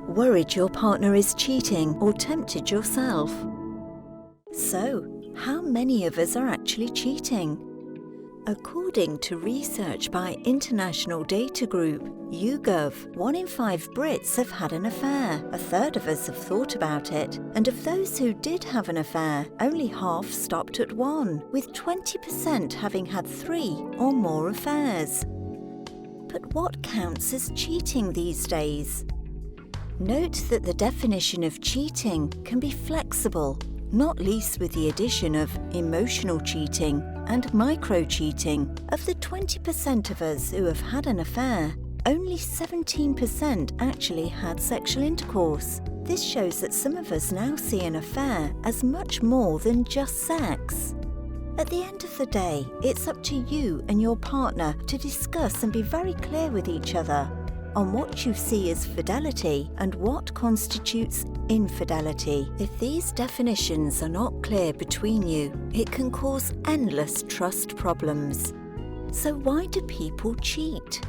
Worried your partner is cheating or tempted yourself? So, how many of us are actually cheating? According to research by international data group YouGov, 1 in 5 Brits have had an affair. A third of us have thought about it. And of those who did have an affair, only half stopped at 1, with 20% having had 3 or more affairs. But what counts as cheating these days? Note that the definition of cheating can be flexible, not least with the addition of emotional cheating and micro-cheating. Of the 20% of us who have had an affair, only 17% actually had sexual intercourse. This shows that some of us now see an affair as much more than just sex. At the end of the day, it's up to you and your partner to discuss and be very clear with each other on what you see as fidelity and what constitutes infidelity. If these definitions are not clear between you, it can cause endless trust problems. So why do people cheat?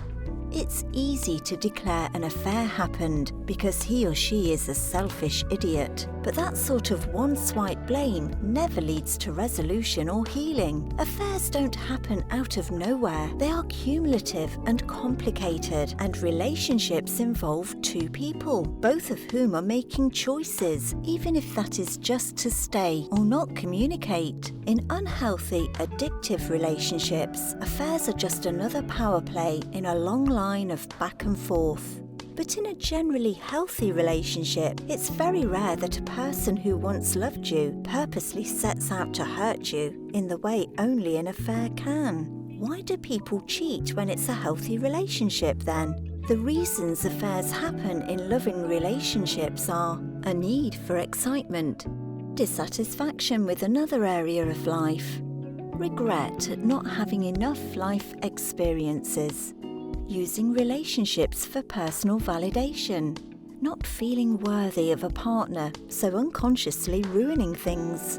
It's easy to declare an affair happened because he or she is a selfish idiot. But that sort of one-swipe blame never leads to resolution or healing. Affairs don't happen out of nowhere. They are cumulative and complicated, and relationships involve 2 people, both of whom are making choices, even if that is just to stay or not communicate. In unhealthy, addictive relationships, affairs are just another power play in a long line of back and forth. But in a generally healthy relationship, it's very rare that a person who once loved you purposely sets out to hurt you in the way only an affair can. Why do people cheat when it's a healthy relationship then? The reasons affairs happen in loving relationships are a need for excitement, dissatisfaction with another area of life, regret at not having enough life experiences, using relationships for personal validation, not feeling worthy of a partner, so unconsciously ruining things,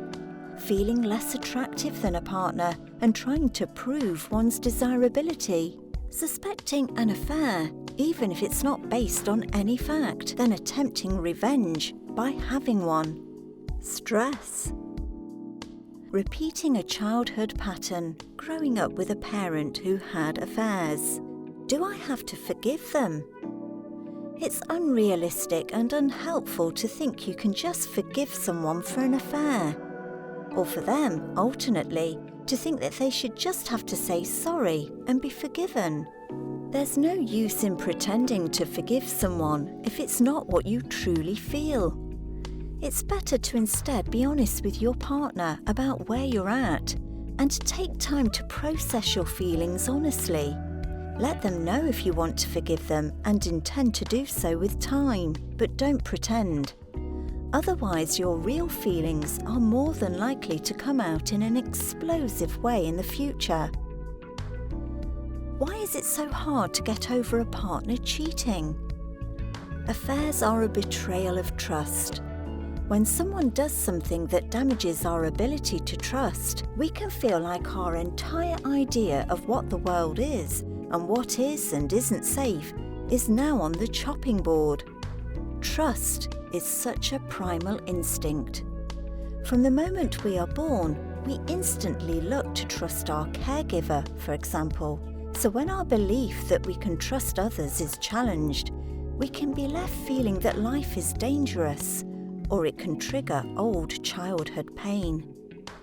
feeling less attractive than a partner and trying to prove one's desirability, suspecting an affair, even if it's not based on any fact, then attempting revenge by having one, stress, repeating a childhood pattern, growing up with a parent who had affairs. Do I have to forgive them? It's unrealistic and unhelpful to think you can just forgive someone for an affair. Or for them, alternately, to think that they should just have to say sorry and be forgiven. There's no use in pretending to forgive someone if it's not what you truly feel. It's better to instead be honest with your partner about where you're at and to take time to process your feelings honestly. Let them know if you want to forgive them and intend to do so with time, but don't pretend. Otherwise, your real feelings are more than likely to come out in an explosive way in the future. Why is it so hard to get over a partner cheating? Affairs are a betrayal of trust. When someone does something that damages our ability to trust, we can feel like our entire idea of what the world is and what is and isn't safe is now on the chopping board. Trust is such a primal instinct. From the moment we are born, we instantly look to trust our caregiver, for example. So when our belief that we can trust others is challenged, we can be left feeling that life is dangerous, or it can trigger old childhood pain.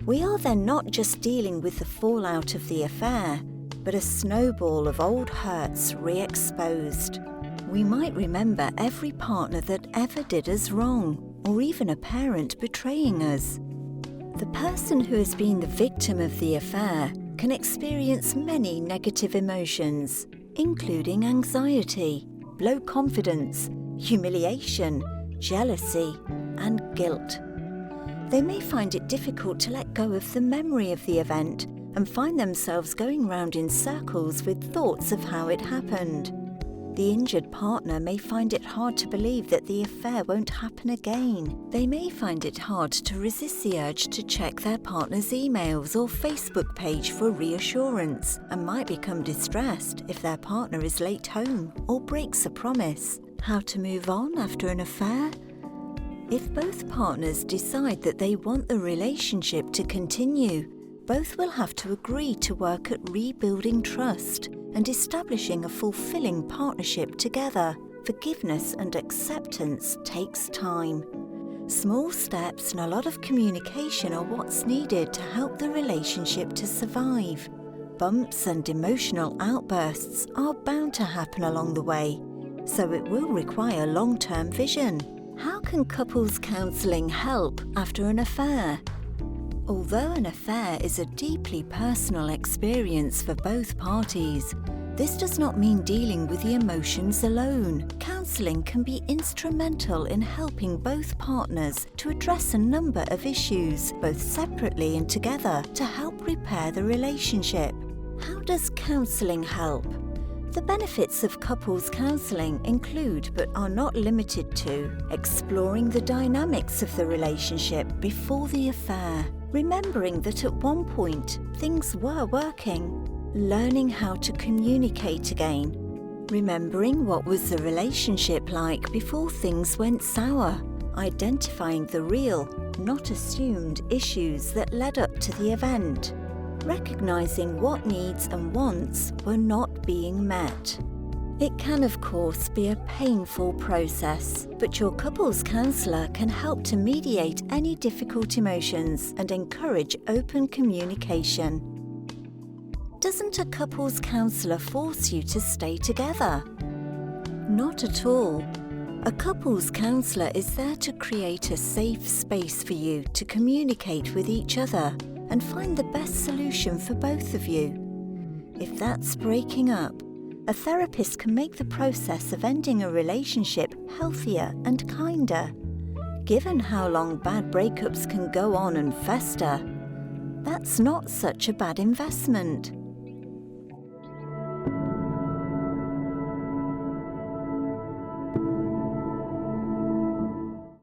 We are then not just dealing with the fallout of the affair, but a snowball of old hurts re-exposed. We might remember every partner that ever did us wrong, or even a parent betraying us. The person who has been the victim of the affair can experience many negative emotions, including anxiety, low confidence, humiliation, jealousy, and guilt. They may find it difficult to let go of the memory of the event and find themselves going round in circles with thoughts of how it happened. The injured partner may find it hard to believe that the affair won't happen again. They may find it hard to resist the urge to check their partner's emails or Facebook page for reassurance, and might become distressed if their partner is late home or breaks a promise. How to move on after an affair? If both partners decide that they want the relationship to continue, both will have to agree to work at rebuilding trust and establishing a fulfilling partnership together. Forgiveness and acceptance takes time. Small steps and a lot of communication are what's needed to help the relationship to survive. Bumps and emotional outbursts are bound to happen along the way, so it will require long-term vision. How can couples counselling help after an affair? Although an affair is a deeply personal experience for both parties, this does not mean dealing with the emotions alone. Counselling can be instrumental in helping both partners to address a number of issues, both separately and together, to help repair the relationship. How does counselling help? The benefits of couples counselling include, but are not limited to, exploring the dynamics of the relationship before the affair, remembering that at one point things were working, learning how to communicate again, remembering what was the relationship like before things went sour, identifying the real, not assumed issues that led up to the event, recognizing what needs and wants were not being met. It can, of course, be a painful process, but your couples counsellor can help to mediate any difficult emotions and encourage open communication. Doesn't a couples counsellor force you to stay together? Not at all. A couples counsellor is there to create a safe space for you to communicate with each other and find the best solution for both of you. If that's breaking up, a therapist can make the process of ending a relationship healthier and kinder. Given how long bad breakups can go on and fester, that's not such a bad investment.